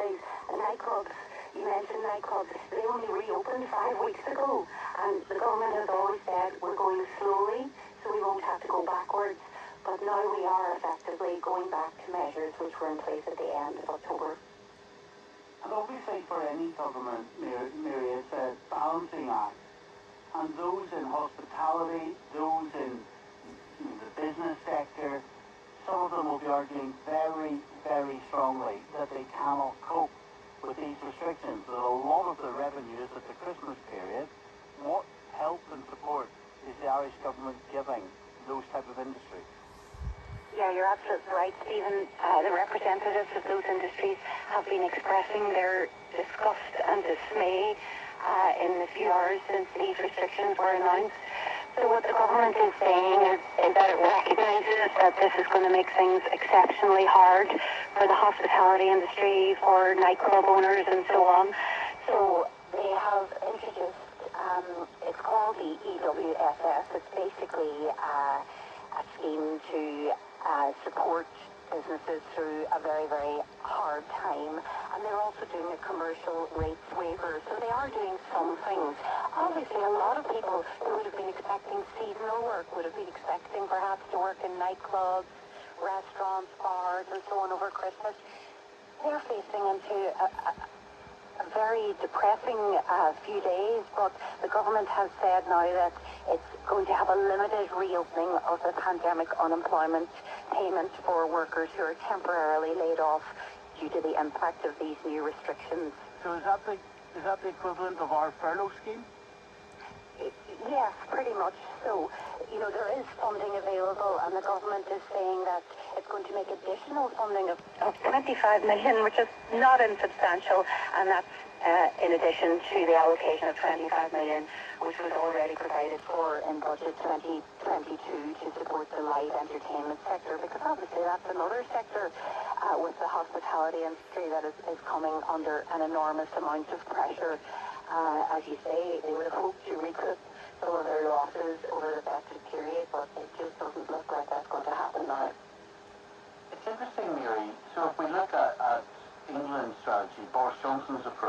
say, the nightclubs, you mentioned nightclubs, they only reopened 5 weeks ago, and the government has always said we're going slowly, so we won't have to go backwards. But now we are effectively going back to measures which were in place at the end of October. And obviously for any government, Mary, it's a balancing act. And those in hospitality, those in the business sector, some of them will be arguing very, very strongly that they cannot cope with these restrictions, that a lot of the revenue is at the Christmas period. What help and support is the Irish government giving those type of industries? Yeah, you're absolutely right, Stephen. The representatives of those industries have been expressing their disgust and dismay in the few hours since these restrictions were announced. So what the government is saying is that it recognises that this is going to make things exceptionally hard for the hospitality industry, for nightclub owners and so on. So they have introduced, it's called the EWSS. It's basically a scheme to support businesses through a very, very hard time. And they're also doing a commercial rates waiver. So they are doing some things. Obviously, a lot of people who would have been expecting seasonal work would have been expecting perhaps to work in nightclubs, restaurants, bars, and so on over Christmas. They're facing into a very depressing few days, but the government has said now that it's going to have a limited reopening of the pandemic unemployment payment for workers who are temporarily laid off due to the impact of these new restrictions. So is that the equivalent of our furlough scheme? Yes, pretty much so. You know, there is funding available, and the government is saying that it's going to make additional funding of 25 million, which is not insubstantial, and that's in addition to the allocation of 25 million, which was already provided for in budget 2022 to support the live entertainment sector, because obviously that's another sector with the hospitality industry that is coming under an enormous amount of pressure. As you say, they would have hoped to recoup some of their losses over the festive period, but it just doesn't look like that's going to happen now. It's interesting, Mary. So if we look at England's strategy, Boris Johnson's approach,